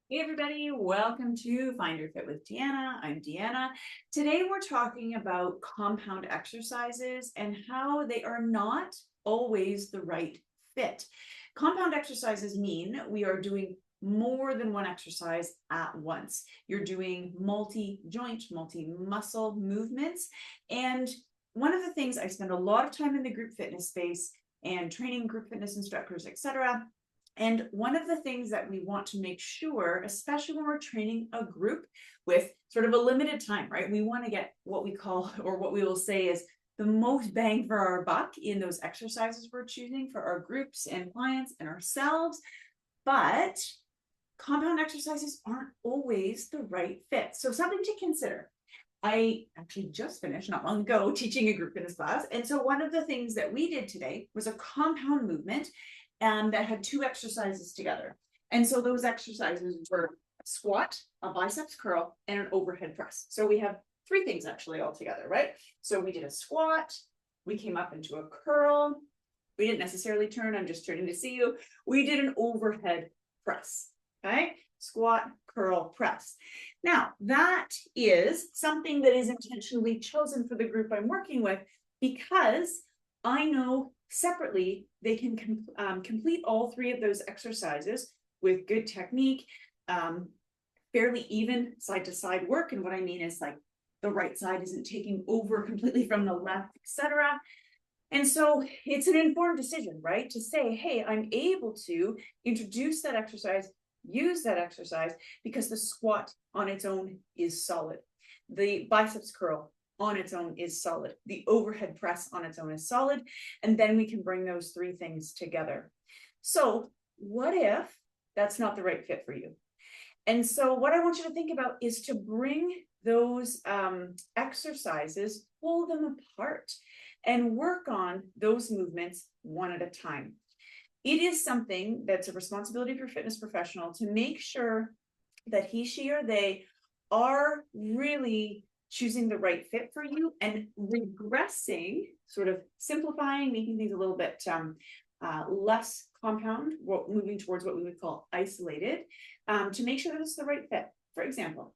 Hey everybody, welcome to Find Your Fit with Deanna. I'm Deanna. Today we're talking about compound exercises and how they are not always the right fit. Compound exercises mean we are doing more than one exercise at once. You're doing multi-joint, multi-muscle movements. And one of the things I spend a lot of time in the group fitness space and training group fitness instructors, etc. And one of the things that we want to make sure, especially when we're training a group with sort of a limited time, right? We want to get what we call, or what we will say is the most bang for our buck in those exercises we're choosing for our groups and clients and ourselves. But compound exercises aren't always the right fit. So something to consider. I actually just finished not long ago teaching a group fitness class. And so one of the things that we did today was a compound movement that had two exercises together. And so those exercises were a squat, a biceps curl, and an overhead press. So we have three things actually all together, right? So we did a squat, we came up into a curl. We didn't necessarily turn, I'm just turning to see you. We did an overhead press, okay? Squat, curl, press. Now, that is something that is intentionally chosen for the group I'm working with because I know separately they can complete all three of those exercises with good technique, fairly even side-to-side work. And what I mean is like the right side isn't taking over completely from the left, etc. And so it's an informed decision, right? To say, hey, I'm able to introduce that exercise, use that exercise because the squat on its own is solid. The biceps curl on its own is solid. The overhead press on its own is solid. And then we can bring those three things together. So what if that's not the right fit for you? And so what I want you to think about is to bring those exercises, pull them apart and work on those movements one at a time. It is something that's a responsibility of your fitness professional to make sure that he, she, or they are really choosing the right fit for you and regressing, sort of simplifying, making things a little bit less compound, moving towards what we would call isolated, to make sure that it's the right fit. For example,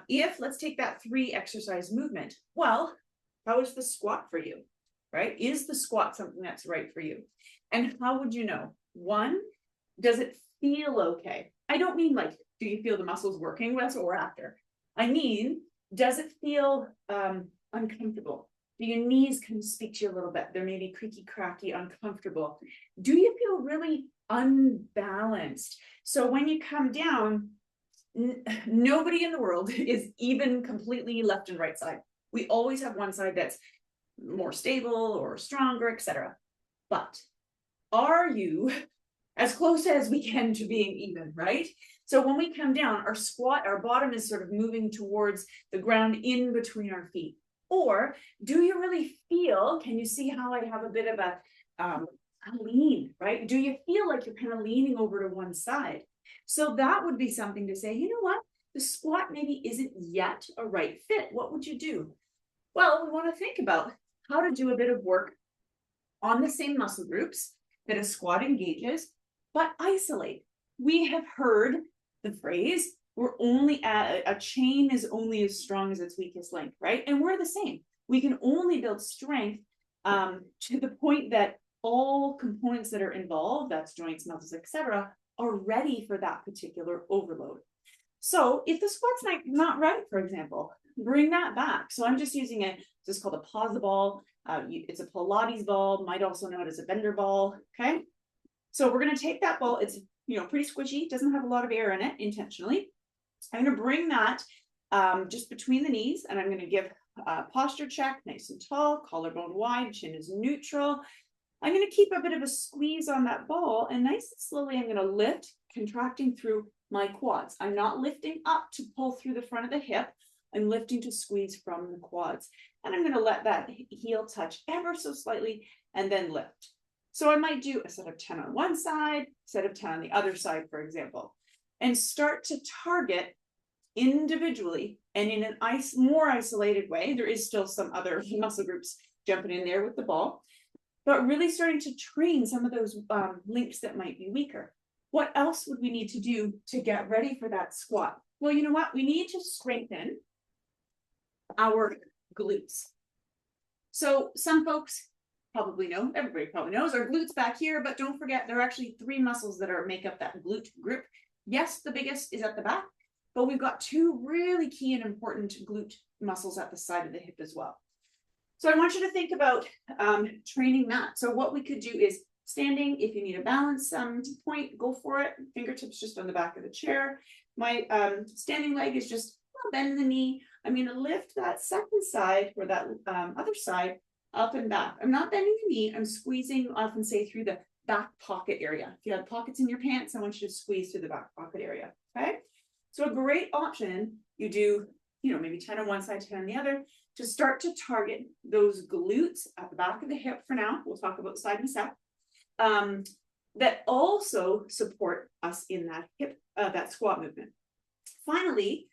if let's take that 3 exercise movement, well, how is the squat for you, right? Is the squat something that's right for you? And how would you know? One, does it feel okay? I don't mean like, do you feel the muscles working with or after? I mean, does it feel uncomfortable? Do your knees kind of speak to you a little bit? They're maybe creaky, cracky, uncomfortable. Do you feel really unbalanced? So when you come down, nobody in the world is even completely left and right side. We always have one side that's more stable or stronger, etc. But are you as close as we can to being even, right? So when we come down, our squat, our bottom is sort of moving towards the ground in between our feet. Or do you really feel, can you see how I have a bit of a lean, right? Do you feel like you're kind of leaning over to one side? So that would be something to say, you know what? The squat maybe isn't yet a right fit. What would you do? Well, we want to think about how to do a bit of work on the same muscle groups that a squat engages, but isolate. We have heard the phrase, we're only a chain is only as strong as its weakest link, right? And we're the same. We can only build strength to the point that all components that are involved, that's joints, muscles, etc., are ready for that particular overload. So if the squat's not right, for example, bring that back. So I'm just using it, this is called a pause ball. It's a Pilates ball, might also know it as a bender ball, okay? So we're gonna take that ball, it's pretty squishy, doesn't have a lot of air in it intentionally. I'm gonna bring that just between the knees and I'm gonna give a posture check, nice and tall, collarbone wide, chin is neutral. I'm gonna keep a bit of a squeeze on that ball and nice and slowly I'm gonna lift, contracting through my quads. I'm not lifting up to pull through the front of the hip. I'm lifting to squeeze from the quads. And I'm going to let that heel touch ever so slightly and then lift. So I might do a set of 10 on one side, set of 10 on the other side, for example, and start to target individually and in an more isolated way. There is still some other muscle groups jumping in there with the ball, but really starting to train some of those links that might be weaker. What else would we need to do to get ready for that squat? Well, you know what? We need to strengthen our glutes. So some folks probably know, everybody probably knows our glutes back here, but don't forget there are actually 3 muscles that make up that glute group. Yes, the biggest is at the back, but we've got 2 really key and important glute muscles at the side of the hip as well. So I want you to think about training that. So what we could do is standing. If you need a balance point, go for it. Fingertips just on the back of the chair. My standing leg is just bend the knee. I'm going to lift that second side or that other side up and back. I'm not bending the knee. I'm squeezing, often say, through the back pocket area. If you have pockets in your pants, I want you to squeeze through the back pocket area. Okay. So a great option, you do, maybe 10 on one side, 10 on the other, to start to target those glutes at the back of the hip for now. We'll talk about side and sec. That also support us in that hip, that squat movement. Finally,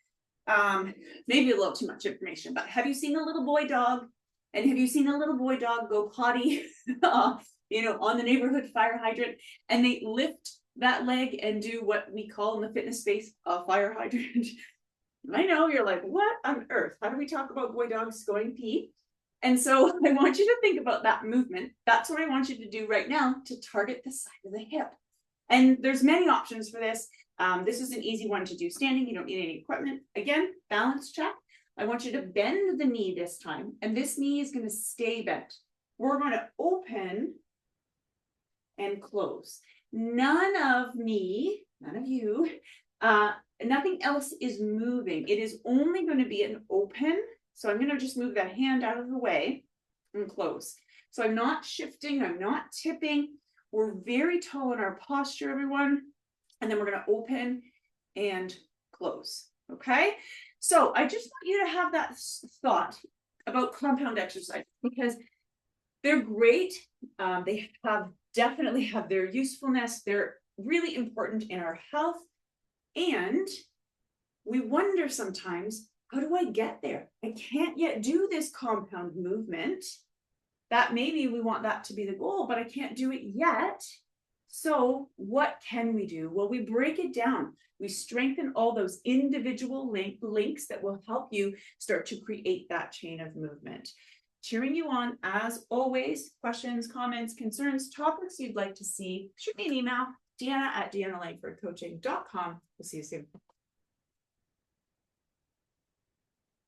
maybe a little too much information, but have you seen a little boy dog? And have you seen a little boy dog go potty, on the neighborhood fire hydrant, and they lift that leg and do what we call in the fitness space a fire hydrant? I know you're like, what on earth? How do we talk about boy dogs going pee? And so I want you to think about that movement. That's what I want you to do right now to target the side of the hip. And there's many options for this. This is an easy one to do standing. You don't need any equipment. Again, balance check. I want you to bend the knee this time, and this knee is going to stay bent. We're going to open and close. None of me, none of you, nothing else is moving. It is only going to be an open. So I'm going to just move that hand out of the way and close. So I'm not shifting. I'm not tipping. We're very tall in our posture, everyone. And then we're going to open and close. Okay. So I just want you to have that thought about compound exercise because they're great. They definitely have their usefulness. They're really important in our health. And we wonder sometimes, how do I get there? I can't yet do this compound movement. That maybe we want that to be the goal, but I can't do it yet. So what can we do? Well, we break it down. We strengthen all those individual links that will help you start to create that chain of movement. Cheering you on, as always. Questions, comments, concerns, topics you'd like to see, shoot me an email, Deanna@DeannaLangfordCoaching.com. We'll see you soon.